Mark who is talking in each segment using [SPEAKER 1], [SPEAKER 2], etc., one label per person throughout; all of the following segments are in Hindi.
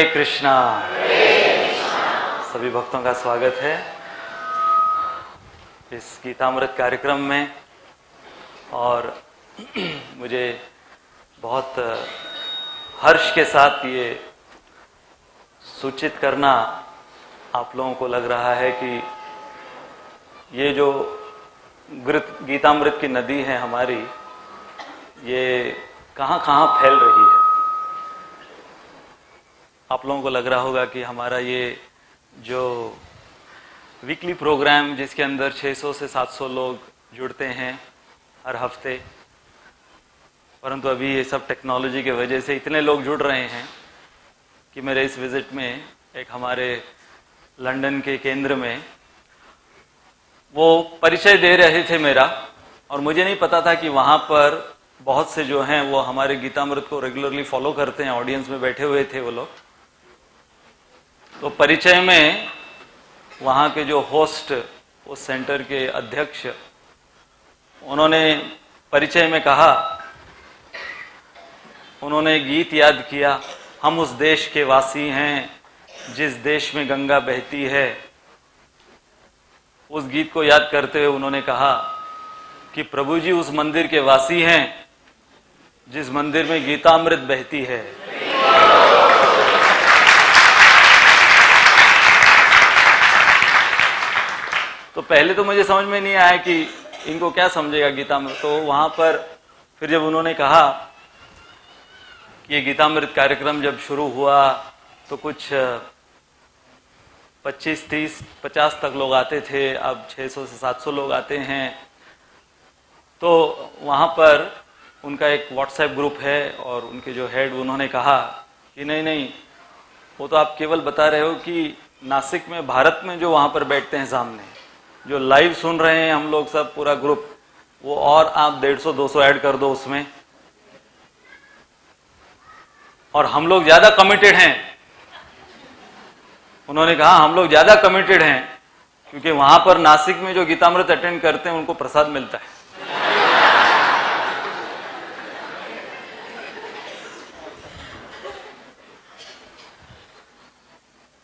[SPEAKER 1] कृष्णा। सभी भक्तों का स्वागत है इस गीतामृत कार्यक्रम में। और मुझे बहुत हर्ष के साथ ये सूचित करना आप लोगों को लग रहा है कि ये जो गीतामृत की नदी है हमारी, ये कहाँ कहाँ फैल रही है। आप लोगों को लग रहा होगा कि हमारा ये जो वीकली प्रोग्राम, जिसके अंदर 600 से 700 लोग जुड़ते हैं हर हफ्ते, परंतु अभी ये सब टेक्नोलॉजी की वजह से इतने लोग जुड़ रहे हैं कि मेरे इस विजिट में एक हमारे लंदन के केंद्र में वो परिचय दे रहे थे मेरा, और मुझे नहीं पता था कि वहाँ पर बहुत से जो हैं वो हमारे गीतामृत को रेगुलरली फॉलो करते हैं। ऑडियंस में बैठे हुए थे वो लोग। तो परिचय में वहाँ के जो होस्ट, उस सेंटर के अध्यक्ष, उन्होंने परिचय में कहा, उन्होंने गीत याद किया, हम उस देश के वासी हैं जिस देश में गंगा बहती है। उस गीत को याद करते हुए उन्होंने कहा कि प्रभु जी उस मंदिर के वासी हैं जिस मंदिर में गीतामृत बहती है। तो पहले तो मुझे समझ में नहीं आया कि इनको क्या समझेगा गीतामृत। तो वहां पर फिर जब उन्होंने कहा कि ये गीतामृत कार्यक्रम जब शुरू हुआ तो कुछ 25, 30, 50 तक लोग आते थे, अब 600 से 700 लोग आते हैं। तो वहाँ पर उनका एक व्हाट्सएप ग्रुप है और उनके जो हेड, उन्होंने कहा कि नहीं नहीं, वो तो आप केवल बता रहे हो कि नासिक में, भारत में जो वहाँ पर बैठते हैं सामने, जो लाइव सुन रहे हैं हम लोग सब, पूरा ग्रुप, वो और आप 150-200 ऐड कर दो उसमें, और हम लोग ज्यादा कमिटेड हैं। उन्होंने कहा हम लोग ज्यादा कमिटेड हैं क्योंकि वहां पर नासिक में जो गीतामृत अटेंड करते हैं उनको प्रसाद मिलता है।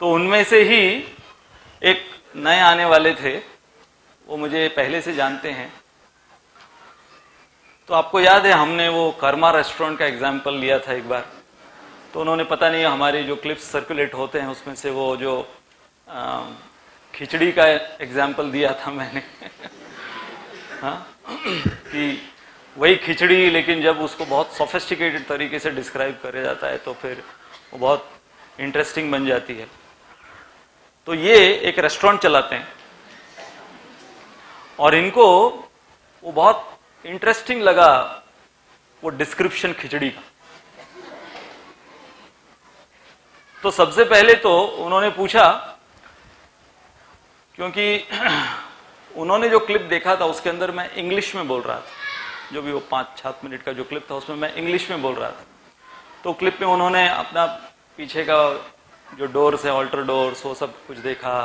[SPEAKER 1] तो उनमें से ही एक नए आने वाले थे, वो मुझे पहले से जानते हैं। तो आपको याद है हमने वो कर्मा रेस्टोरेंट का एग्जाम्पल लिया था एक बार। तो उन्होंने, पता नहीं, हमारे जो क्लिप्स सर्कुलेट होते हैं उसमें से वो जो खिचड़ी का एग्जाम्पल दिया था मैंने हाँ, कि वही खिचड़ी, लेकिन जब उसको बहुत सोफिस्टिकेटेड तरीके से डिस्क्राइब किया जाता है तो फिर वो बहुत इंटरेस्टिंग बन जाती है। तो ये एक रेस्टोरेंट चलाते हैं और इनको वो बहुत इंटरेस्टिंग लगा वो डिस्क्रिप्शन खिचड़ी का। तो सबसे पहले तो उन्होंने पूछा, क्योंकि उन्होंने जो क्लिप देखा था उसके अंदर मैं इंग्लिश में बोल रहा था, जो भी वो 5-7 मिनट का जो क्लिप था उसमें मैं इंग्लिश में बोल रहा था। तो क्लिप में उन्होंने अपना पीछे का जो डोर्स है, ऑल्टर डोर्स, वो सब कुछ देखा।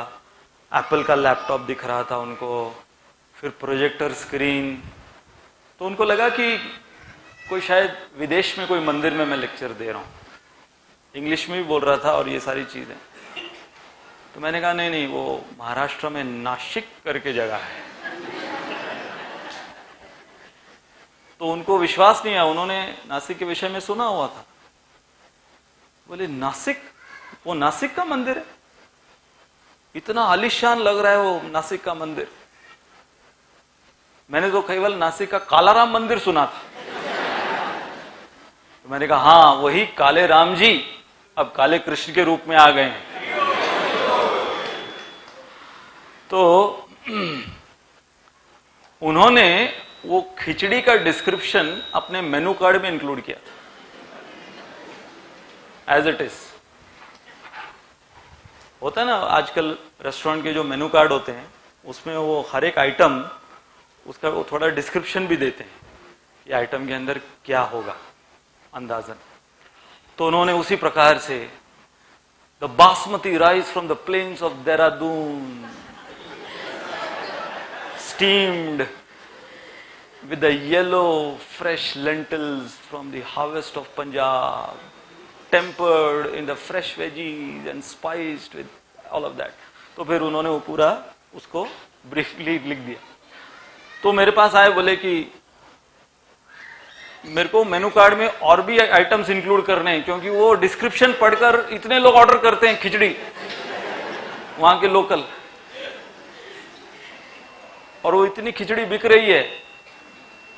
[SPEAKER 1] एप्पल का लैपटॉप दिख रहा था उनको, फिर प्रोजेक्टर स्क्रीन। तो उनको लगा कि कोई शायद विदेश में कोई मंदिर में मैं लेक्चर दे रहा हूँ। इंग्लिश में भी बोल रहा था और ये सारी चीजें। तो मैंने कहा नहीं नहीं, वो महाराष्ट्र में नासिक करके जगह है। तो उनको विश्वास नहीं आया, उन्होंने नासिक के विषय में सुना हुआ था। बोले नासिक, वो नासिक का मंदिर है, इतना आलीशान लग रहा है वो नासिक का मंदिर। मैंने तो केवल नासिक का कालाराम मंदिर सुना था। तो मैंने कहा हाँ, वही काले राम जी अब काले कृष्ण के रूप में आ गए हैं। तो उन्होंने वो खिचड़ी का डिस्क्रिप्शन अपने मेनू कार्ड में इंक्लूड किया एज इट इज। होता है ना आजकल रेस्टोरेंट के जो मेनू कार्ड होते हैं उसमें वो हर एक आइटम, उसका वो थोड़ा डिस्क्रिप्शन भी देते हैं कि आइटम के अंदर क्या होगा अंदाजन। तो उन्होंने उसी प्रकार से, the basmati rice from the plains of Dehradun, steamed with the yellow fresh lentils from the harvest of Punjab, tempered in the fresh veggies and spiced with all of that. तो फिर उन्होंने वो पूरा उसको ब्रीफली लिख दिया. तो मेरे पास आए, बोले कि मेरे को मेनू कार्ड में और भी आइटम्स इंक्लूड करने हैं, क्योंकि वो डिस्क्रिप्शन पढ़कर इतने लोग ऑर्डर करते हैं खिचड़ी वहां के लोकल, और वो इतनी खिचड़ी बिक रही है.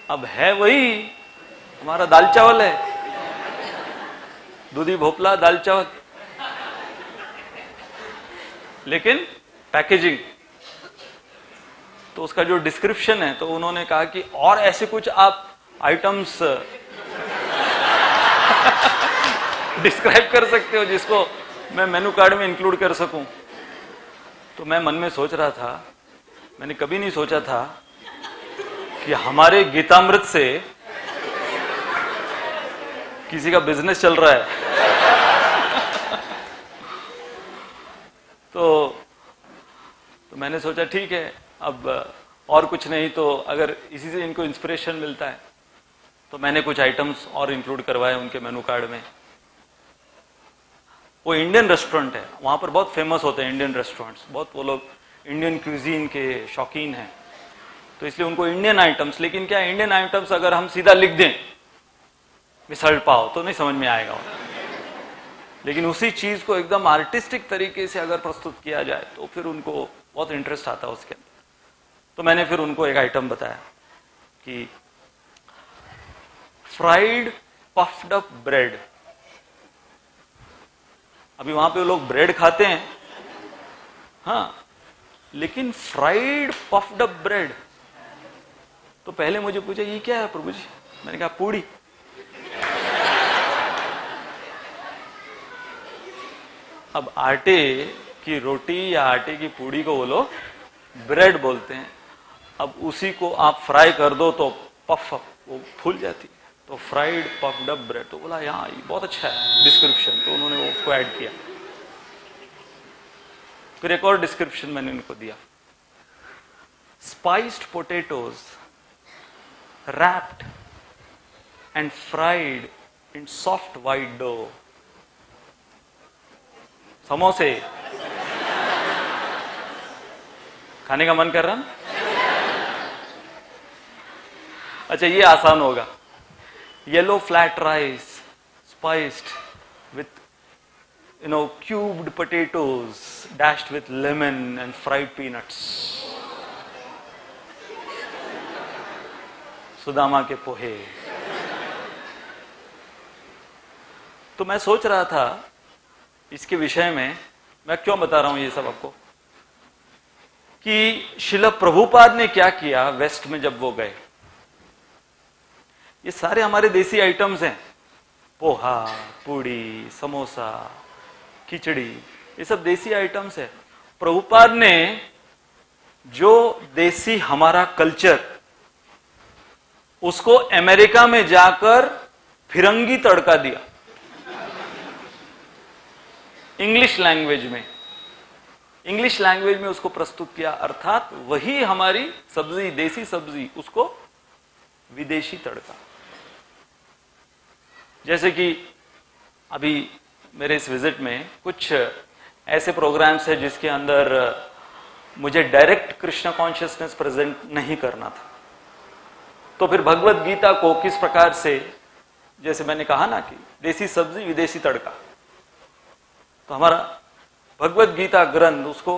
[SPEAKER 1] अब है वही हमारा दाल चावल है, दूधी भोपला दाल चावल, लेकिन पैकेजिंग. तो उसका जो डिस्क्रिप्शन है, तो उन्होंने कहा कि और ऐसे कुछ आप आइटम्स डिस्क्राइब कर सकते हो जिसको मैं मेनू कार्ड में इंक्लूड कर सकूं. तो मैं मन में सोच रहा था, मैंने कभी नहीं सोचा था कि हमारे गीतामृत से किसी का बिजनेस चल रहा है. तो मैंने सोचा ठीक है, अब और कुछ नहीं तो अगर इसी से इनको इंस्पिरेशन मिलता है, तो मैंने कुछ आइटम्स और इंक्लूड करवाए उनके मेनू कार्ड में. वो इंडियन रेस्टोरेंट है, वहां पर बहुत फेमस होते हैं इंडियन रेस्टोरेंट्स, बहुत वो लोग इंडियन क्यूजीन के शौकीन हैं, तो इसलिए उनको इंडियन आइटम्स. लेकिन क्या इंडियन आइटम्स अगर हम सीधा लिख दें मिसल पाव तो नहीं समझ में आएगा, लेकिन उसी चीज को एकदम आर्टिस्टिक तरीके से अगर प्रस्तुत किया जाए तो फिर उनको बहुत इंटरेस्ट आता है उसके अंदर. तो मैंने फिर उनको एक आइटम बताया कि फ्राइड पफ्ड अप ब्रेड. अभी वहां पे लोग ब्रेड खाते हैं, हाँ, लेकिन फ्राइड पफ्ड अप ब्रेड. तो पहले मुझे पूछा ये क्या है प्रभु जी. मैंने कहा पूड़ी. अब आटे की रोटी या आटे की पूड़ी को वो लोग ब्रेड बोलते हैं. अब उसी को आप फ्राई कर दो तो पफ वो फूल जाती है, तो फ्राइड पफ्ड अप ब्रेड. तो बोला यहाँ बहुत अच्छा है डिस्क्रिप्शन, तो उन्होंने वो उसको ऐड किया. फिर एक और डिस्क्रिप्शन मैंने उनको दिया, spiced potatoes wrapped and fried in soft white dough. समोसे खाने का मन कर रहा ना? अच्छा ये आसान होगा. Yellow flat rice spiced with cubed potatoes dashed with lemon and fried peanuts. Sudama के पोहे. तो मैं सोच रहा था इसके विषय में, मैं क्यों बता रहा हूं ये सब आपको, कि श्रील प्रभुपाद ने क्या किया वेस्ट में जब वो गए. ये सारे हमारे देसी आइटम्स हैं, पोहा, पूड़ी, समोसा, खिचड़ी, ये सब देसी आइटम्स है. प्रभुपाद ने जो देसी हमारा कल्चर, उसको अमेरिका में जाकर फिरंगी तड़का दिया इंग्लिश लैंग्वेज में. इंग्लिश लैंग्वेज में उसको प्रस्तुत किया, अर्थात वही हमारी सब्जी, देसी सब्जी, उसको विदेशी तड़का. जैसे कि अभी मेरे इस विजिट में कुछ ऐसे प्रोग्राम्स है जिसके अंदर मुझे डायरेक्ट कृष्ण कॉन्शियसनेस प्रेजेंट नहीं करना था. तो फिर भगवत गीता को किस प्रकार से, जैसे मैंने कहा ना कि देसी सब्जी विदेशी तड़का, तो हमारा भगवत गीता ग्रंथ उसको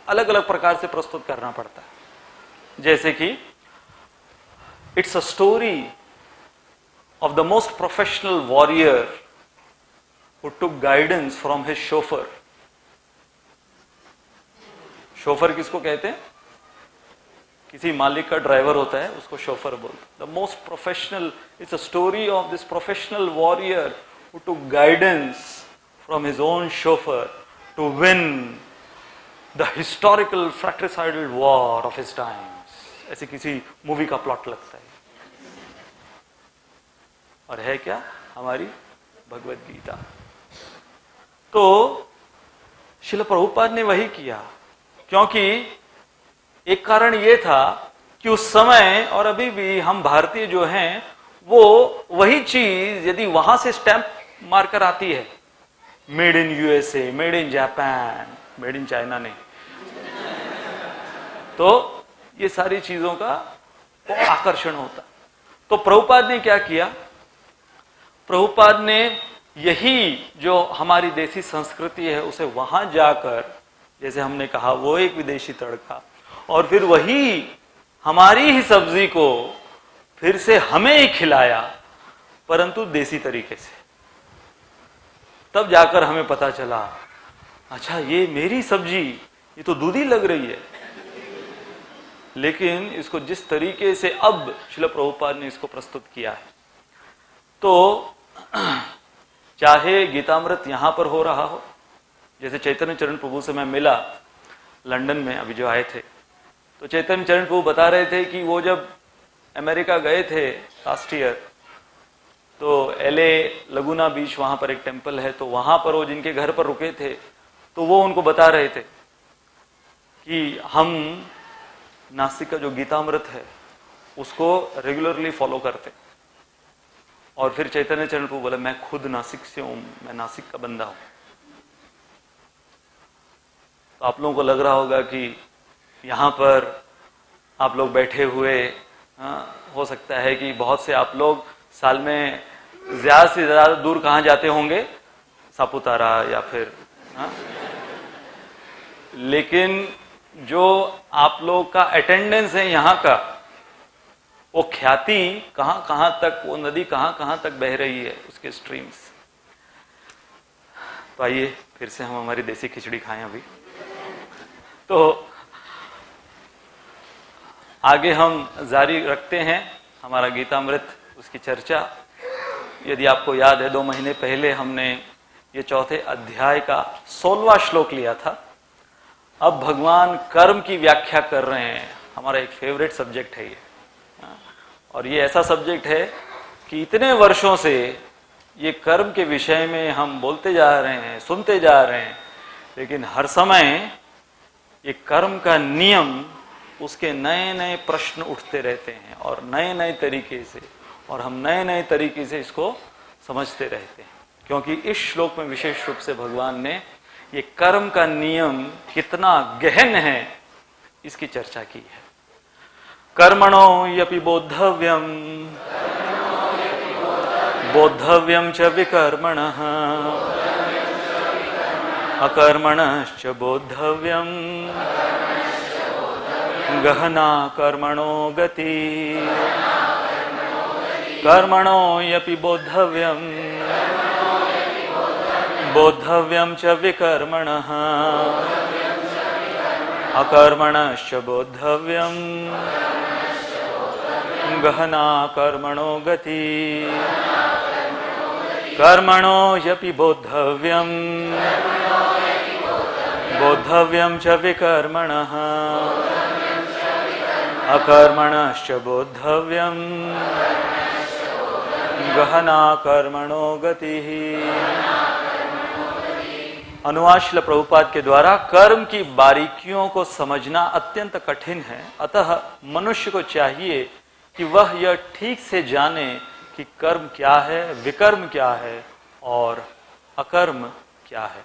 [SPEAKER 1] अलग अलग प्रकार से प्रस्तुत करना पड़ता है. जैसे कि it's a story of the most professional warrior who took guidance from his chauffeur. Chauffeur किसको कहते हैं? किसी मालिक का ड्राइवर होता है, उसको शोफर बोलते हैं. The most professional, it's a story of this professional warrior who took guidance from his own chauffeur to win the historical fratricidal war of his times. ऐसे किसी मूवी का प्लॉट लगता है. और है क्या? हमारी भगवत गीता. तो श्रील प्रभुपाद ने वही किया, क्योंकि एक कारण ये था कि उस समय और अभी भी हम भारतीय जो हैं, वो वही चीज यदि वहां से स्टैंप मारकर आती है made in USA, made in Japan, made in China नहीं। तो ये सारी चीजों का बहुत आकर्षण होता। तो प्रभुपाद ने क्या किया, प्रभुपाद ने यही जो हमारी देसी संस्कृति है उसे वहां जाकर, जैसे हमने कहा वो एक विदेशी तड़का, और फिर वही हमारी ही सब्जी को फिर से हमें ही खिलाया, परंतु देसी तरीके से। तब जाकर हमें पता चला, अच्छा ये मेरी सब्जी, ये तो दूधी लग रही है, लेकिन इसको जिस तरीके से अब श्रील प्रभुपाद ने इसको प्रस्तुत किया है, तो चाहे गीतामृत यहां पर हो रहा हो, जैसे चैतन्य चरण प्रभु से मैं मिला लंदन में अभी जो आए थे, तो चैतन्य चरण प्रभु बता रहे थे कि वो जब अमेरिका गए थे लास्ट ईयर, तो एलए लगुना बीच वहां पर एक टेम्पल है, तो वहां पर वो जिनके घर पर रुके थे, तो वो उनको बता रहे थे कि हम नासिक का जो गीतामृत है उसको रेगुलरली फॉलो करते। और फिर चैतन्य चरण प्रभु बोला, मैं खुद नासिक से हूं, मैं नासिक का बंदा हूं। तो आप लोगों को लग रहा होगा कि यहां पर आप लोग बैठे हुए, हो सकता है कि बहुत से आप लोग साल में ज्यादा से ज्यादा दूर कहां जाते होंगे, सापुतारा या फिर, लेकिन जो आप लोग का अटेंडेंस है यहाँ का, वो ख्याति कहां कहां तक, वो नदी कहां कहां तक बह रही है, उसके स्ट्रीम्स। तो आइए फिर से हम हमारी देसी खिचड़ी खाएं अभी। तो आगे हम जारी रखते हैं हमारा गीतामृत, उसकी चर्चा। यदि आपको याद है 2 महीने पहले हमने ये चौथे अध्याय का 16वां श्लोक लिया था। अब भगवान कर्म की व्याख्या कर रहे हैं। हमारा एक फेवरेट सब्जेक्ट है ये, और ये ऐसा सब्जेक्ट है कि इतने वर्षों से ये कर्म के विषय में हम बोलते जा रहे हैं, सुनते जा रहे हैं, लेकिन हर समय ये कर्म का नियम, उसके नए नए प्रश्न उठते रहते हैं और नए नए तरीके से, और हम नए नए तरीके से इसको समझते रहते हैं। क्योंकि इस श्लोक में विशेष रूप से भगवान ने ये कर्म का नियम कितना गहन है इसकी चर्चा की है। कर्मणो यपि बोद्धव्यम, बोद्धव्यम च विकर्मणः, अकर्मणश्च बोद्धव्यम, गहना कर्मणो गति। कर्मणो यपि बोद्धव्यम, बोद्धव्यम च विकर्मणः, अकर्मणश्च बोद्धव्यम, गहना कर्मणो गति। कर्मणो यपि बोद्धव्यम, बोद्धव्यम च विकर्मणः, अकर्मणश्च बोद्धव्यम, गहना कर्मणो गतिः। अनुवाद श्रील प्रभुपाद के द्वारा कर्म की बारीकियों को समझना अत्यंत कठिन है, अतः मनुष्य को चाहिए कि वह यह ठीक से जाने कि कर्म क्या है, विकर्म क्या है और अकर्म क्या है।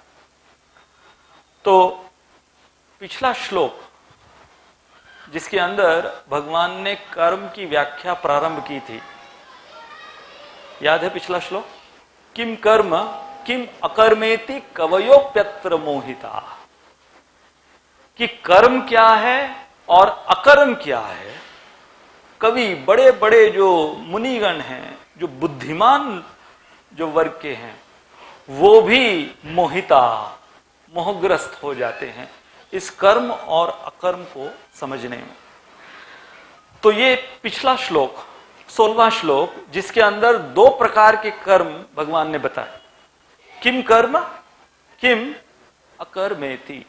[SPEAKER 1] तो पिछला श्लोक जिसके अंदर भगवान ने कर्म की व्याख्या प्रारंभ की थी, याद है पिछला श्लोक? किम कर्म किम अकर्मेति कवयोप्यत्र मोहिता, कि कर्म क्या है और अकर्म क्या है। कवि, बड़े बड़े जो मुनिगण हैं, जो बुद्धिमान जो वर्ग के हैं, वो भी मोहिता, मोहग्रस्त हो जाते हैं इस कर्म और अकर्म को समझने में। तो ये पिछला श्लोक 16वां श्लोक, जिसके अंदर 2 प्रकार के कर्म भगवान ने बताए, किम कर्म किम अकर्मेति,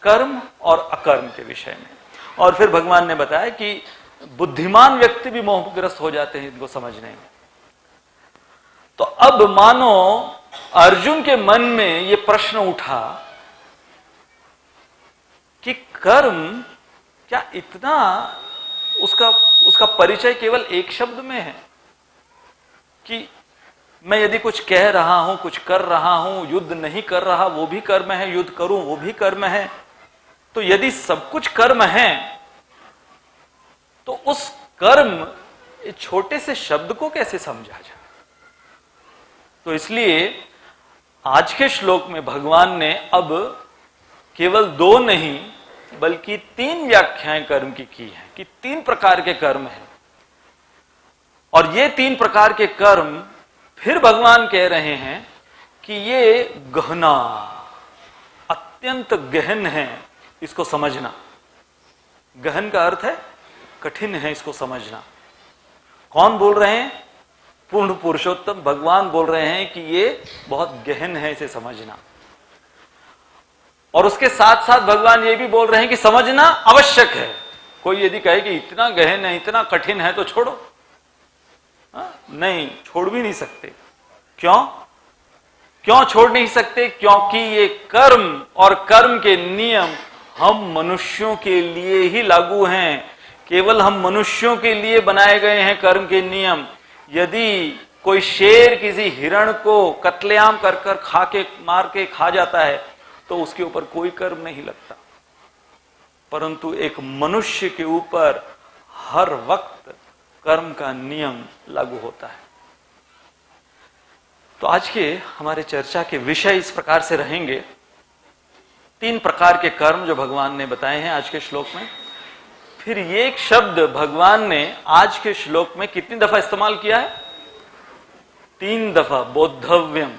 [SPEAKER 1] कर्म और अकर्म के विषय में। और फिर भगवान ने बताया कि बुद्धिमान व्यक्ति भी मोहग्रस्त हो जाते हैं इनको समझने में। तो अब मानो अर्जुन के मन में ये प्रश्न उठा कि कर्म क्या इतना, उसका परिचय केवल एक शब्द में है कि मैं यदि कुछ कह रहा हूं, कुछ कर रहा हूं, युद्ध नहीं कर रहा वो भी कर्म है, युद्ध करूं वो भी कर्म है, तो यदि सब कुछ कर्म है तो उस कर्म छोटे से शब्द को कैसे समझा जाए? तो इसलिए आज के श्लोक में भगवान ने अब केवल 2 नहीं बल्कि 3 व्याख्याएं कर्म की हैं कि 3 प्रकार के कर्म हैं। और ये 3 प्रकार के कर्म फिर भगवान कह रहे हैं कि ये गहना, अत्यंत गहन है, इसको समझना। गहन का अर्थ है कठिन है, इसको समझना। कौन बोल रहे हैं? पूर्ण पुरुषोत्तम भगवान बोल रहे हैं कि ये बहुत गहन है, इसे समझना। और उसके साथ साथ भगवान ये भी बोल रहे हैं कि समझना आवश्यक है। कोई यदि कहे कि इतना गहन है, इतना कठिन है, तो छोड़ो, नहीं, छोड़ भी नहीं सकते। क्यों छोड़ नहीं सकते? क्योंकि ये कर्म और कर्म के नियम हम मनुष्यों के लिए ही लागू हैं। केवल हम मनुष्यों के लिए बनाए गए हैं कर्म के नियम। यदि कोई शेर किसी हिरण को कत्लेआम कर मार के खा जाता है तो उसके ऊपर कोई कर्म नहीं लगता, परंतु एक मनुष्य के ऊपर हर वक्त कर्म का नियम लागू होता है। तो आज के हमारे चर्चा के विषय इस प्रकार से रहेंगे। 3 प्रकार के कर्म जो भगवान ने बताए हैं आज के श्लोक में। फिर ये एक शब्द भगवान ने आज के श्लोक में कितनी दफा इस्तेमाल किया है? 3 दफा। बोद्धव्यम,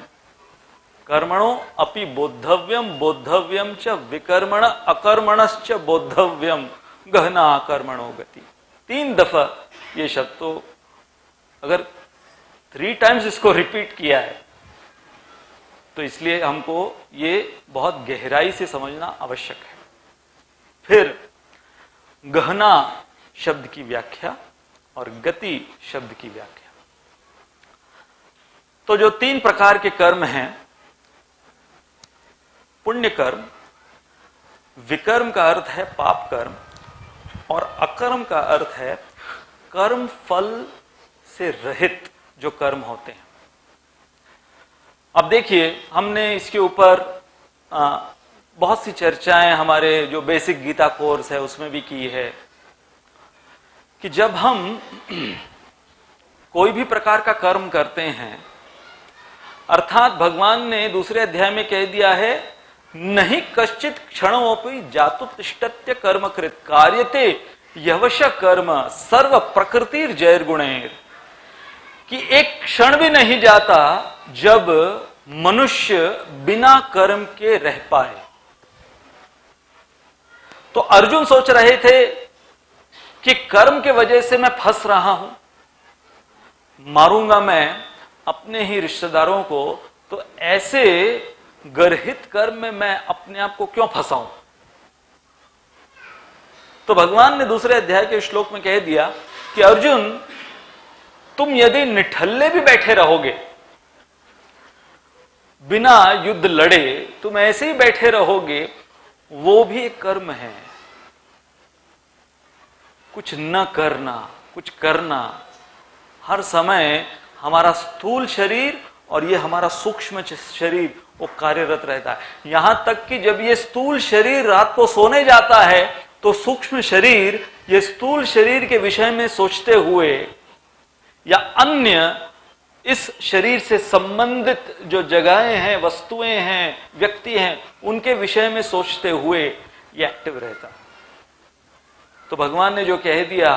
[SPEAKER 1] कर्मणो अपि बोद्धव्यम, बोद्धव्यम च विकर्मण अकर्मणश्च बोद्धव्यम, गहना कर्मणो गति। 3 दफा ये शब्द, तो अगर 3 टाइम्स इसको रिपीट किया है तो इसलिए हमको ये बहुत गहराई से समझना आवश्यक है। फिर गहना शब्द की व्याख्या और गति शब्द की व्याख्या। तो जो 3 प्रकार के कर्म हैं, पुण्य कर्म, विकर्म का अर्थ है पाप कर्म, और अकर्म का अर्थ है कर्म फल से रहित जो कर्म होते हैं। अब देखिए, हमने इसके ऊपर बहुत सी चर्चाएं हमारे जो बेसिक गीता कोर्स है उसमें भी की है कि जब हम कोई भी प्रकार का कर्म करते हैं, अर्थात भगवान ने दूसरे अध्याय में कह दिया है, नहीं कश्चित क्षणोपि जातुतिष्ठत्य कर्मकृत कार्यते यवश कर्म सर्व प्रकृतिर जैर गुणेर, कि एक क्षण भी नहीं जाता जब मनुष्य बिना कर्म के रह पाए। तो अर्जुन सोच रहे थे कि कर्म के वजह से मैं फंस रहा हूं, मारूंगा मैं अपने ही रिश्तेदारों को, तो ऐसे गर्हित कर्म में मैं अपने आप को क्यों फंसाऊं? तो भगवान ने दूसरे अध्याय के श्लोक में कह दिया कि अर्जुन, तुम यदि निठल्ले भी बैठे रहोगे, बिना युद्ध लड़े तुम ऐसे ही बैठे रहोगे, वो भी एक कर्म है। कुछ न करना, कुछ करना। हर समय हमारा स्थूल शरीर और ये हमारा सूक्ष्म शरीर वो कार्यरत रहता है। यहां तक कि जब ये स्थूल शरीर रात को सोने जाता है तो सूक्ष्म शरीर ये स्थूल शरीर के विषय में सोचते हुए या अन्य इस शरीर से संबंधित जो जगहें हैं, वस्तुएं हैं, व्यक्ति हैं, उनके विषय में सोचते हुए ये एक्टिव रहता। तो भगवान ने जो कह दिया,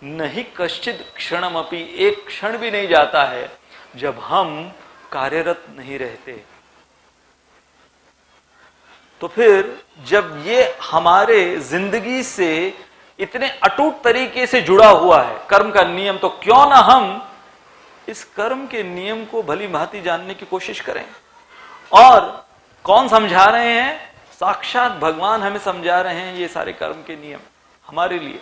[SPEAKER 1] नहीं कश्चित क्षणमपि, एक क्षण भी नहीं जाता है जब हम कार्यरत नहीं रहते। तो फिर जब ये हमारे जिंदगी से इतने अटूट तरीके से जुड़ा हुआ है कर्म का नियम, तो क्यों ना हम इस कर्म के नियम को भली भांति जानने की कोशिश करें। और कौन समझा रहे हैं? साक्षात भगवान हमें समझा रहे हैं ये सारे कर्म के नियम हमारे लिए।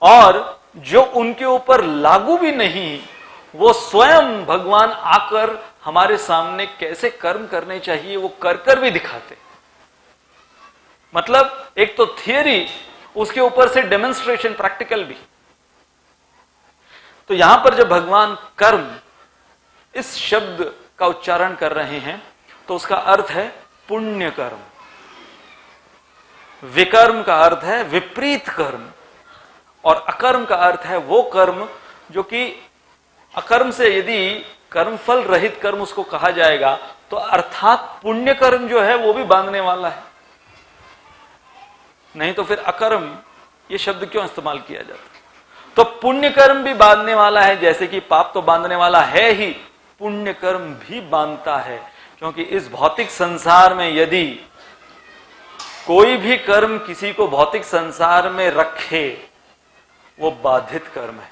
[SPEAKER 1] और जो उनके ऊपर लागू भी नहीं, वो स्वयं भगवान आकर हमारे सामने कैसे कर्म करने चाहिए वो कर कर भी दिखाते। मतलब एक तो थियरी, उसके ऊपर से डेमोन्स्ट्रेशन, प्रैक्टिकल भी। तो यहां पर जब भगवान कर्म इस शब्द का उच्चारण कर रहे हैं तो उसका अर्थ है पुण्य कर्म। विकर्म का अर्थ है विपरीत कर्म, और अकर्म का अर्थ है वो कर्म जो कि अकर्म से, यदि कर्मफल रहित कर्म उसको कहा जाएगा तो अर्थात पुण्य कर्म जो है वो भी बांधने वाला है। नहीं तो फिर अकर्म ये शब्द क्यों इस्तेमाल किया जाता? तो पुण्य कर्म भी बांधने वाला है, जैसे कि पाप तो बांधने वाला है ही, पुण्य कर्म भी बांधता है। क्योंकि इस भौतिक संसार में यदि कोई भी कर्म किसी को भौतिक संसार में रखे, वो बाधित कर्म है।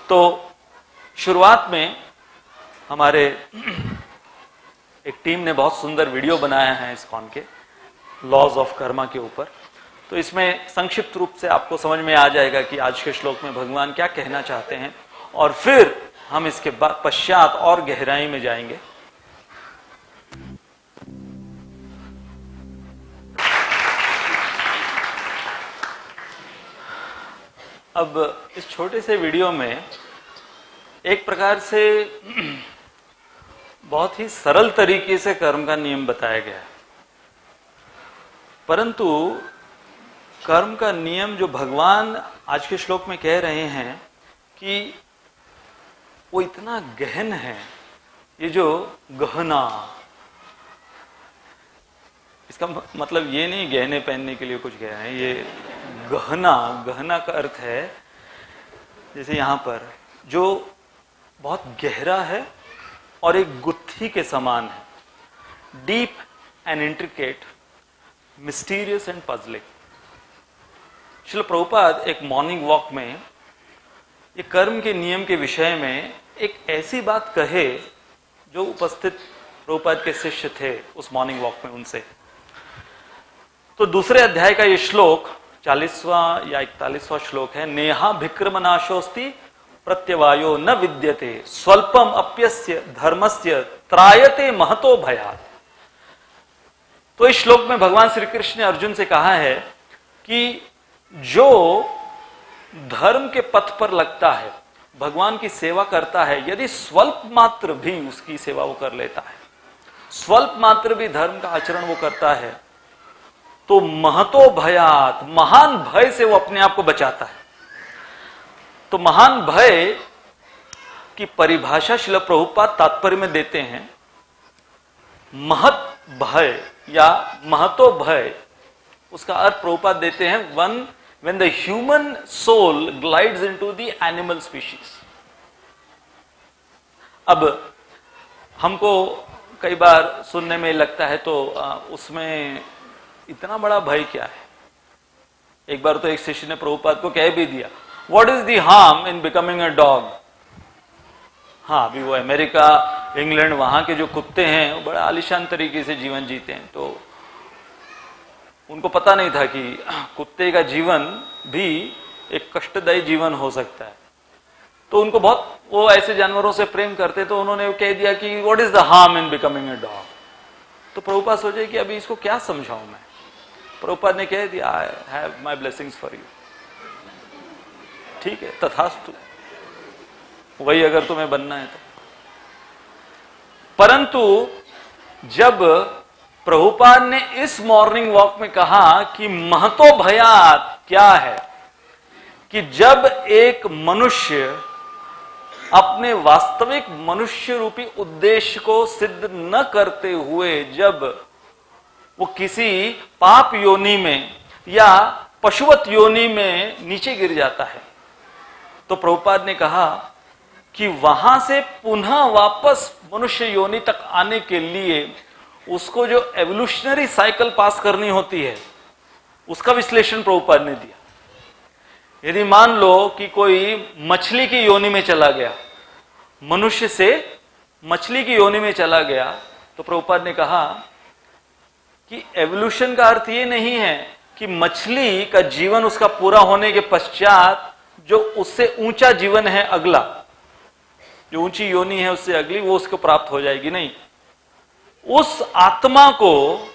[SPEAKER 1] तो शुरुआत में हमारे एक टीम ने बहुत सुंदर वीडियो बनाया है इस्कॉन के लॉज ऑफ कर्मा के ऊपर। तो इसमें संक्षिप्त रूप से आपको समझ में आ जाएगा कि आज के श्लोक में भगवान क्या कहना चाहते हैं, और फिर हम इसके बाद पश्चात और गहराई में जाएंगे। अब इस छोटे से वीडियो में एक प्रकार से बहुत ही सरल तरीके से कर्म का नियम बताया गया है, परंतु कर्म का नियम जो भगवान आज के श्लोक में कह रहे हैं कि वो इतना गहन है। ये जो गहना, इसका मतलब ये नहीं गहने पहनने के लिए कुछ कह रहे हैं, ये गहना, गहना का अर्थ है जैसे यहां पर जो बहुत गहरा है और एक गुत्थी के समान है, deep and intricate, mysterious and puzzling. Srila Prabhupada एक मॉर्निंग वॉक में ये कर्म के नियम के विषय में एक ऐसी बात कहे जो उपस्थित प्रभुपाद के शिष्य थे उस मॉर्निंग वॉक में उनसे। तो दूसरे अध्याय का ये श्लोक 40वां या 41वां श्लोक है, नेहा भिक्रमनाशोस्ति प्रत्यवायो न विद्यते स्वल्पम अप्यस्य धर्मस्य त्रायते महतो भयात्। तो इस श्लोक में भगवान श्री कृष्ण ने अर्जुन से कहा है कि जो धर्म के पथ पर लगता है, भगवान की सेवा करता है, यदि स्वल्प मात्र भी उसकी सेवा वो कर लेता है, स्वल्प मात्र भी धर्म का आचरण वो करता है, तो महतो भयात, महान भय से वो अपने आप को बचाता है। तो महान भय की परिभाषा श्रील प्रभुपाद तात्पर्य में देते हैं, महत भय या महतो भय, उसका अर्थ प्रभुपाद देते हैं when the human soul glides into the animal species। अब हमको कई बार सुनने में लगता है तो उसमें इतना बड़ा भय क्या है। एक बार तो एक शिष्य ने प्रभुपाद को कह भी दिया, What is the harm in becoming a dog? हाँ, अभी वो अमेरिका, इंग्लैंड, वहां के जो कुत्ते हैं वो बड़ा आलिशान तरीके से जीवन जीते हैं, तो उनको पता नहीं था कि कुत्ते का जीवन भी एक कष्टदायी जीवन हो सकता है। तो उनको बहुत, वो ऐसे जानवरों से प्रेम करते, तो उन्होंने कह दिया कि what is the harm in becoming a dog. तो प्रभुपाद सोचे कि अभी इसको क्या समझाऊं मैं। प्रभुपाद ने कह दिया, I have my blessings for you. ठीक है, तथास्तु, वही अगर तुम्हें बनना है तो। परंतु जब प्रभुपाद ने इस मॉर्निंग वॉक में कहा कि महतो भयात क्या है, कि जब एक मनुष्य अपने वास्तविक मनुष्य रूपी उद्देश्य को सिद्ध न करते हुए जब वो किसी पाप योनि में या पशुवत योनि में नीचे गिर जाता है, तो प्रभुपाद ने कहा कि वहां से पुनः वापस मनुष्य योनि तक आने के लिए उसको जो एवोल्यूशनरी साइकिल पास करनी होती है, उसका विश्लेषण प्रभुपाद ने दिया। यदि मान लो कि कोई मछली की योनि में चला गया, मनुष्य से मछली की योनि में चला गया, तो प्रभुपाद ने कहा कि एवोल्यूशन का अर्थ ये नहीं है कि मछली का जीवन उसका पूरा होने के पश्चात जो उससे ऊंचा जीवन है अगला, जो ऊंची योनि है उससे अगली, वो उसको प्राप्त हो जाएगी। नहीं, उस आत्मा को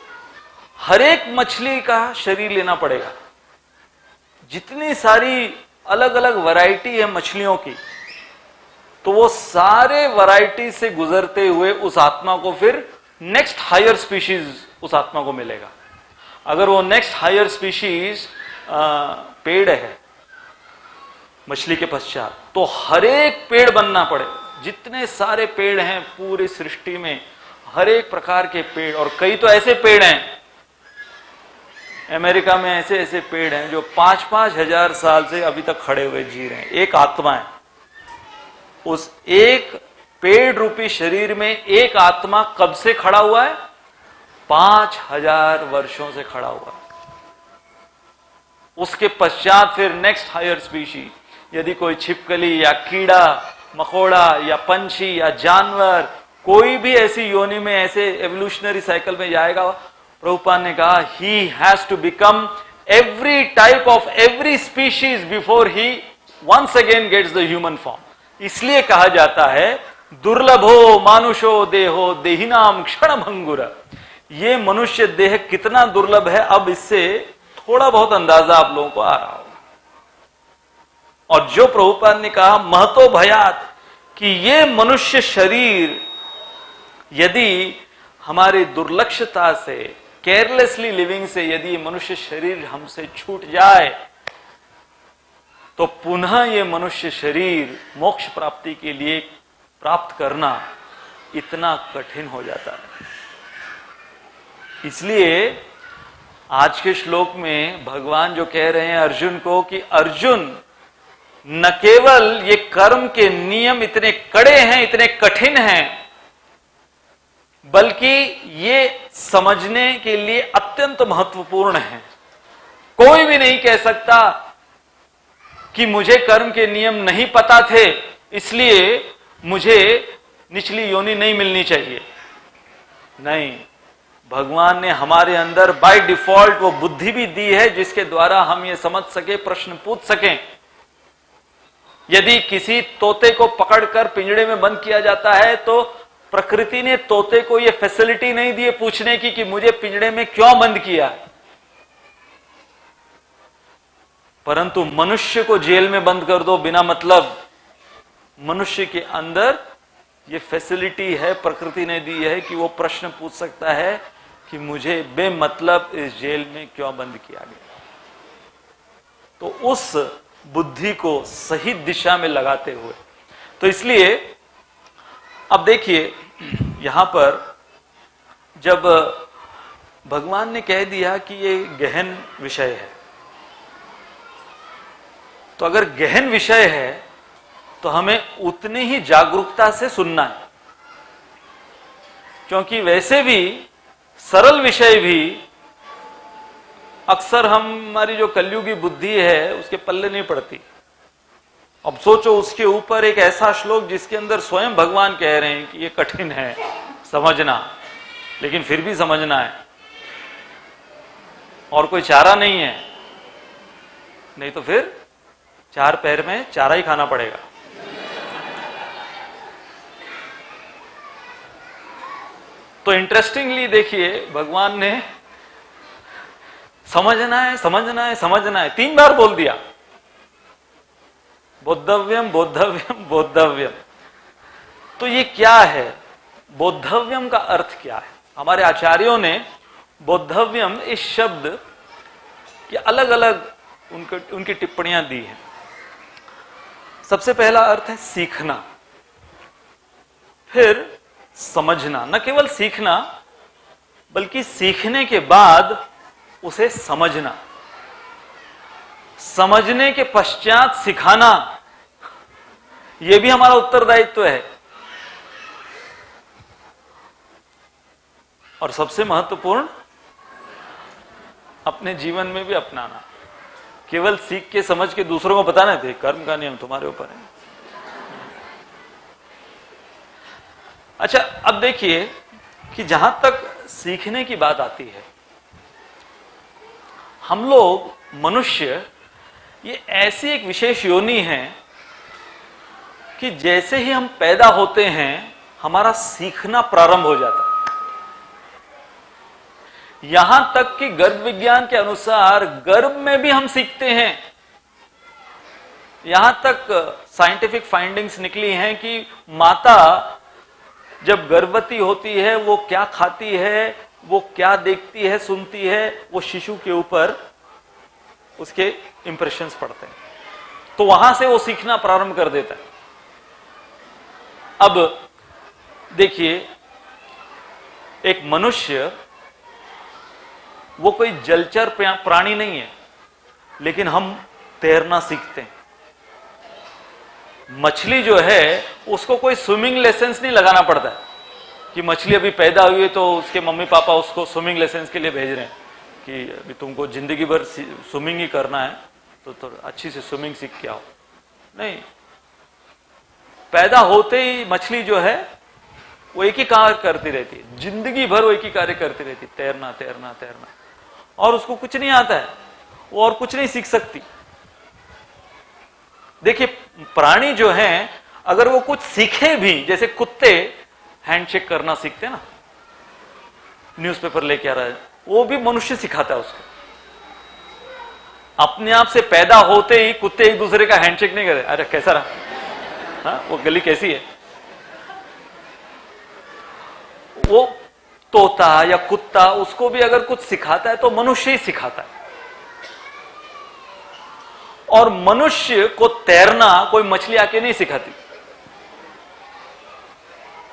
[SPEAKER 1] हर एक मछली का शरीर लेना पड़ेगा। जितनी सारी अलग अलग वैरायटी है मछलियों की, तो वो सारे वैरायटी से गुजरते हुए उस आत्मा को फिर नेक्स्ट हायर स्पीशीज उस आत्मा को मिलेगा। अगर वो नेक्स्ट हायर स्पीशीज पेड़ है मछली के पश्चात, तो हर एक पेड़ बनना पड़े। जितने सारे पेड़ हैं पूरी सृष्टि में, हर एक प्रकार के पेड़, और कई तो ऐसे पेड़ हैं अमेरिका में, ऐसे ऐसे पेड़ हैं जो 5-5 हजार साल से अभी तक खड़े हुए जी रहे हैं। एक आत्मा है, उस एक पेड़ रूपी शरीर में एक आत्मा कब से खड़ा हुआ है? 5000 वर्षों से खड़ा हुआ है। उसके पश्चात फिर नेक्स्ट हायर स्पीशी, यदि कोई छिपकली या कीड़ा मकोड़ा या पंछी या जानवर कोई भी ऐसी योनि में, ऐसे एवोल्यूशनरी साइकिल में जाएगा, प्रभुपाद ने कहा he has to become every type of every species before he once again gets the human form. इसलिए कहा जाता है दुर्लभो मानुषो देहो देहिनाम क्षण भंगुर। ये मनुष्य देह कितना दुर्लभ है, अब इससे थोड़ा बहुत अंदाजा आप लोगों को आ रहा होगा। और जो प्रभुपाद ने कहा महतो भयात, कि ये मनुष्य शरीर यदि हमारी दुर्लक्षता से, केयरलेसली लिविंग से, यदि मनुष्य शरीर हमसे छूट जाए तो पुनः ये मनुष्य शरीर मोक्ष प्राप्ति के लिए प्राप्त करना इतना कठिन हो जाता है। इसलिए आज के श्लोक में भगवान जो कह रहे हैं अर्जुन को कि अर्जुन, न केवल ये कर्म के नियम इतने कड़े हैं, इतने कठिन हैं, बल्कि ये समझने के लिए अत्यंत महत्वपूर्ण है। कोई भी नहीं कह सकता कि मुझे कर्म के नियम नहीं पता थे इसलिए मुझे निचली योनि नहीं मिलनी चाहिए। नहीं, भगवान ने हमारे अंदर बाय डिफॉल्ट वो बुद्धि भी दी है जिसके द्वारा हम ये समझ सके, प्रश्न पूछ सकें। यदि किसी तोते को पकड़कर पिंजड़े में बंद किया जाता है तो प्रकृति ने तोते को यह फैसिलिटी नहीं दी है पूछने की कि मुझे पिंजड़े में क्यों बंद किया, परंतु मनुष्य को जेल में बंद कर दो बिना मतलब। मनुष्य के अंदर यह फैसिलिटी है, प्रकृति ने दी है कि वो प्रश्न पूछ सकता है कि मुझे बेमतलब इस जेल में क्यों बंद किया गया। तो उस बुद्धि को सही दिशा में लगाते हुए, तो इसलिए अब देखिए यहां पर जब भगवान ने कह दिया कि ये गहन विषय है, तो अगर गहन विषय है तो हमें उतनी ही जागरूकता से सुनना है, क्योंकि वैसे भी सरल विषय भी अक्सर हमारी जो कलयुगी बुद्धि है उसके पल्ले नहीं पड़ती। अब सोचो उसके ऊपर एक ऐसा श्लोक जिसके अंदर स्वयं भगवान कह रहे हैं कि ये कठिन है समझना, लेकिन फिर भी समझना है और कोई चारा नहीं है, नहीं तो फिर चार पैर में चारा ही खाना पड़ेगा। तो इंटरेस्टिंगली देखिए भगवान ने समझना है समझना है समझना है 3 बार बोल दिया, बोद्धव्यम बोद्धव्यम बोद्धव्यम। तो ये क्या है? बोद्धव्यम का अर्थ क्या है? हमारे आचार्यों ने बोद्धव्यम इस शब्द की अलग अलग उनकी टिप्पणियां दी हैं। सबसे पहला अर्थ है सीखना, फिर समझना, न केवल सीखना बल्कि सीखने के बाद उसे समझना, समझने के पश्चात सिखाना, यह भी हमारा उत्तरदायित्व है। और सबसे महत्वपूर्ण अपने जीवन में भी अपनाना। केवल सीख के समझ के दूसरों को बताने थे कर्म का नियम तुम्हारे ऊपर है। अच्छा, अब देखिए कि जहां तक सीखने की बात आती है, हम लोग मनुष्य ये ऐसी एक विशेष योनि है कि जैसे ही हम पैदा होते हैं हमारा सीखना प्रारंभ हो जाता है। यहां तक कि गर्भ विज्ञान के अनुसार गर्भ में भी हम सीखते हैं। यहां तक साइंटिफिक फाइंडिंग्स निकली हैं कि माता जब गर्भवती होती है वो क्या खाती है, वो क्या देखती है, सुनती है, वो शिशु के ऊपर उसके इंप्रेशंस पड़ते हैं। तो वहां से वो सीखना प्रारंभ कर देता है। अब देखिए, एक मनुष्य वो कोई जलचर प्राणी नहीं है, लेकिन हम तैरना सीखते हैं। मछली जो है उसको कोई स्विमिंग लेसन्स नहीं लगाना पड़ता है कि मछली अभी पैदा हुई है तो उसके मम्मी पापा उसको स्विमिंग लेसन्स के लिए भेज रहे हैं कि अभी तुमको जिंदगी भर स्विमिंग ही करना है तो अच्छी से स्विमिंग सीख के आओ। नहीं, पैदा होते ही मछली जो है वो एक ही कार्य करती रहती है, जिंदगी भर वो एक ही कार्य करती रहती, तैरना तैरना तैरना, और उसको कुछ नहीं आता है, वो और कुछ नहीं सीख सकती। देखिए, प्राणी जो हैं अगर वो कुछ सीखे भी, जैसे कुत्ते हैंडशेक करना सीखते हैं ना, न्यूज़पेपर लेके आ रहा है, वो भी मनुष्य सिखाता है उसको। अपने आप से पैदा होते ही कुत्ते एक दूसरे का हैंडशेक नहीं करे, अरे कैसा रहा, हाँ वो गली कैसी है। वो तोता या कुत्ता उसको भी अगर कुछ सिखाता है तो मनुष्य ही सिखाता है। और मनुष्य को तैरना कोई मछली आके नहीं सिखाती।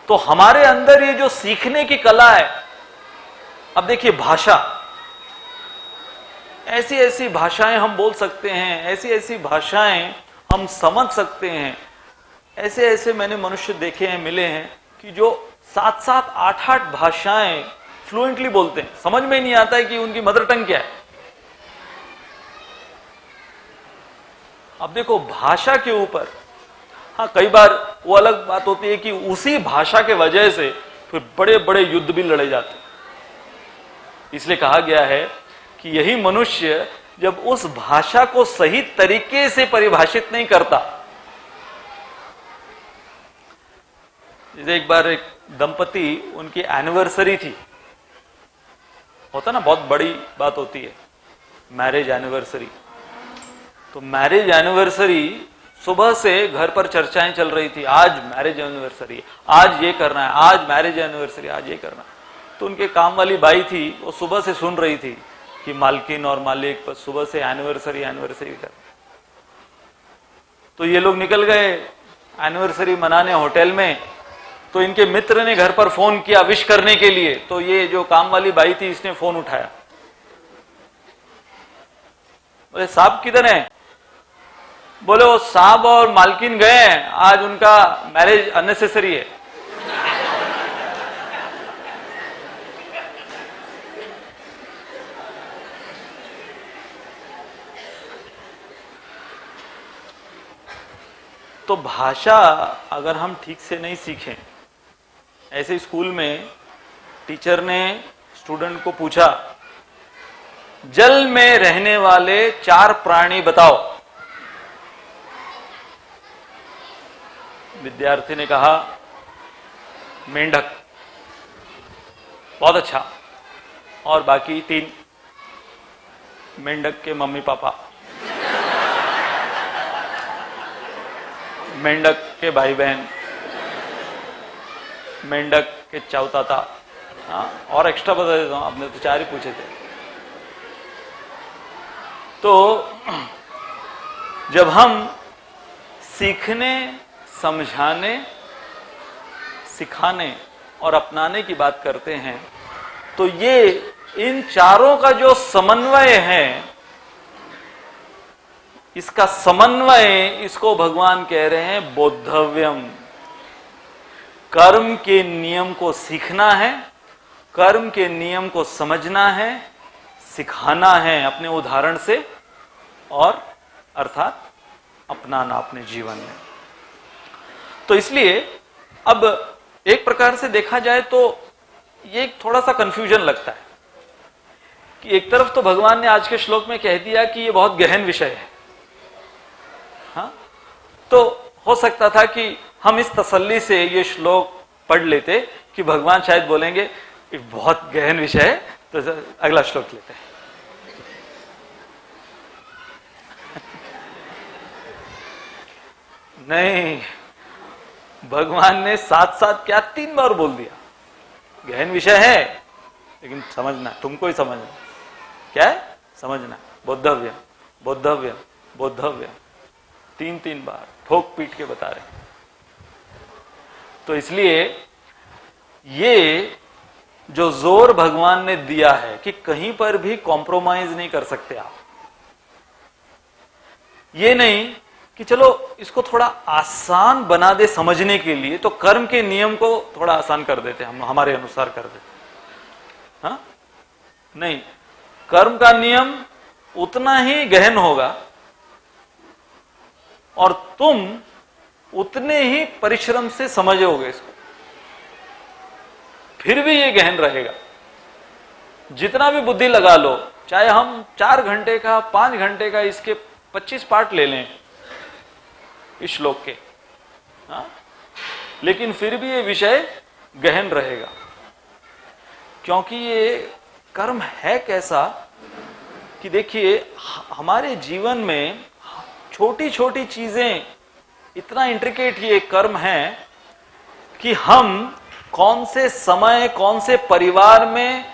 [SPEAKER 1] तो हमारे अंदर ये जो सीखने की कला है, अब देखिए भाषा, ऐसी ऐसी भाषाएं हम बोल सकते हैं, ऐसी ऐसी भाषाएं हम समझ सकते हैं। ऐसे ऐसे मैंने मनुष्य देखे हैं, मिले हैं कि जो 7-7, 8-8 भाषाएं फ्लुएंटली बोलते हैं, समझ में नहीं आता है कि उनकी मदर टंग क्या है। अब देखो, भाषा के ऊपर, हाँ कई बार वो अलग बात होती है कि उसी भाषा के वजह से फिर बड़े बड़े युद्ध भी लड़े जाते हैं। इसलिए कहा गया है कि यही मनुष्य जब उस भाषा को सही तरीके से परिभाषित नहीं करता। जैसे एक बार एक दंपति, उनकी एनिवर्सरी थी, होता ना बहुत बड़ी बात होती है मैरिज एनिवर्सरी। तो मैरिज एनिवर्सरी सुबह से घर पर चर्चाएं चल रही थी, आज मैरिज एनिवर्सरी, आज ये करना है, आज मैरिज एनिवर्सरी, आज ये करना है। तो उनके काम वाली बाई थी, वो सुबह से सुन रही थी कि मालकिन और मालिक पर सुबह से एनिवर्सरी एनिवर्सरी कर। तो ये लोग निकल गए एनिवर्सरी मनाने होटल में। तो इनके मित्र ने घर पर फोन किया विश करने के लिए। तो ये जो काम वाली बाई थी, इसने फोन उठाया, बोले साहब किधर हैं? बोले वो साहब और मालकिन गए हैं, आज उनका मैरिज अननेसेसरी है। तो भाषा अगर हम ठीक से नहीं सीखें, ऐसे स्कूल में टीचर ने स्टूडेंट को पूछा, जल में रहने वाले 4 प्राणी बताओ। विद्यार्थी ने कहा मेंढक। बहुत अच्छा। और बाकी 3? मेंढक के मम्मी पापा, मेंढक के भाई बहन, मेंढक के चाउताता। हाँ, और एक्स्ट्रा बता देता हूं, आपने तो 4 ही पूछे थे। तो जब हम सीखने, समझाने, सिखाने और अपनाने की बात करते हैं, तो ये इन चारों का जो समन्वय है, इसका समन्वय, इसको भगवान कह रहे हैं बोद्धव्यम। कर्म के नियम को सीखना है, कर्म के नियम को समझना है, सिखाना है अपने उदाहरण से, और अर्थात अपनाना अपने जीवन में। तो इसलिए अब एक प्रकार से देखा जाए तो ये थोड़ा सा कंफ्यूजन लगता है कि एक तरफ तो भगवान ने आज के श्लोक में कह दिया कि ये बहुत गहन विषय है। हाँ, तो हो सकता था कि हम इस तसल्ली से ये श्लोक पढ़ लेते कि भगवान शायद बोलेंगे ये बहुत गहन विषय है, तो अगला श्लोक लेते हैं। नहीं, भगवान ने साथ साथ क्या 3 बार बोल दिया। गहन विषय है लेकिन समझना, तुमको ही समझना। क्या है? समझना। बोद्धव्य बोद्धव्य बोद्धव्य, 3 बार ठोक पीट के बता रहे। तो इसलिए ये जो जोर भगवान ने दिया है कि कहीं पर भी कॉम्प्रोमाइज नहीं कर सकते आप। ये नहीं कि चलो इसको थोड़ा आसान बना दे समझने के लिए, तो कर्म के नियम को थोड़ा आसान कर देते हम, हमारे अनुसार कर देते। हाँ, नहीं, कर्म का नियम उतना ही गहन होगा और तुम उतने ही परिश्रम से समझोगे इसको, फिर भी ये गहन रहेगा। जितना भी बुद्धि लगा लो, चाहे हम 4 घंटे का 5 घंटे का इसके 25 पार्ट ले लें इस श्लोक के, हाँ? लेकिन फिर भी ये विषय गहन रहेगा, क्योंकि ये कर्म है कैसा कि देखिए हमारे जीवन में छोटी छोटी चीजें इतना इंट्रिकेट ये कर्म है कि हम कौन से समय, कौन से परिवार में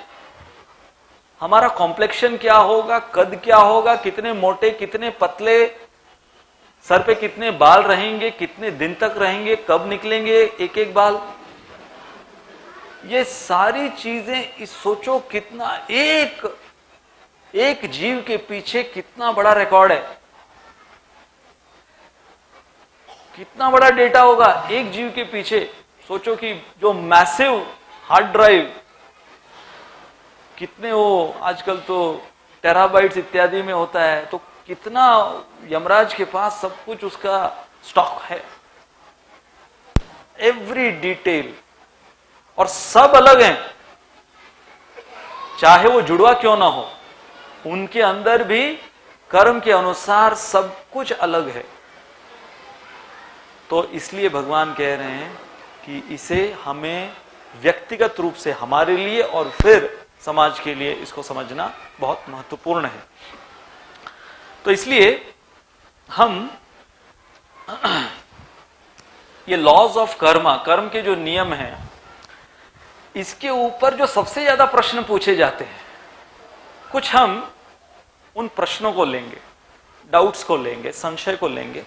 [SPEAKER 1] हमारा कॉम्प्लेक्शन क्या होगा, कद क्या होगा, कितने मोटे कितने पतले, सर पे कितने बाल रहेंगे, कितने दिन तक रहेंगे, कब निकलेंगे एक एक बाल, ये सारी चीजें इस सोचो कितना एक जीव के पीछे कितना बड़ा रिकॉर्ड है, कितना बड़ा डेटा होगा एक जीव के पीछे। सोचो कि जो मैसिव हार्ड ड्राइव, कितने वो आजकल तो टेराबाइट्स इत्यादि में होता है, तो कितना यमराज के पास सब कुछ उसका स्टॉक है, एवरी डिटेल, और सब अलग हैं, चाहे वो जुड़वा क्यों ना हो, उनके अंदर भी कर्म के अनुसार सब कुछ अलग है। तो इसलिए भगवान कह रहे हैं कि इसे हमें व्यक्तिगत रूप से हमारे लिए और फिर समाज के लिए इसको समझना बहुत महत्वपूर्ण है। तो इसलिए हम ये लॉज ऑफ कर्मा, कर्म के जो नियम हैं, इसके ऊपर जो सबसे ज्यादा प्रश्न पूछे जाते हैं, कुछ हम उन प्रश्नों को लेंगे, डाउट्स को लेंगे, संशय को लेंगे,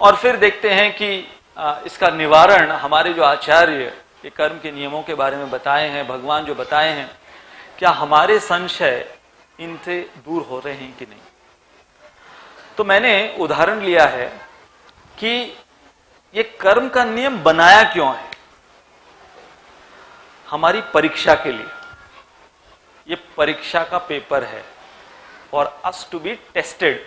[SPEAKER 1] और फिर देखते हैं कि इसका निवारण हमारे जो आचार्य ये कर्म के नियमों के बारे में बताए हैं, भगवान जो बताए हैं, क्या हमारे संशय इनसे दूर हो रहे हैं कि नहीं। तो मैंने उदाहरण लिया है कि ये कर्म का नियम बनाया क्यों है। हमारी परीक्षा के लिए, ये परीक्षा का पेपर है, for us to be tested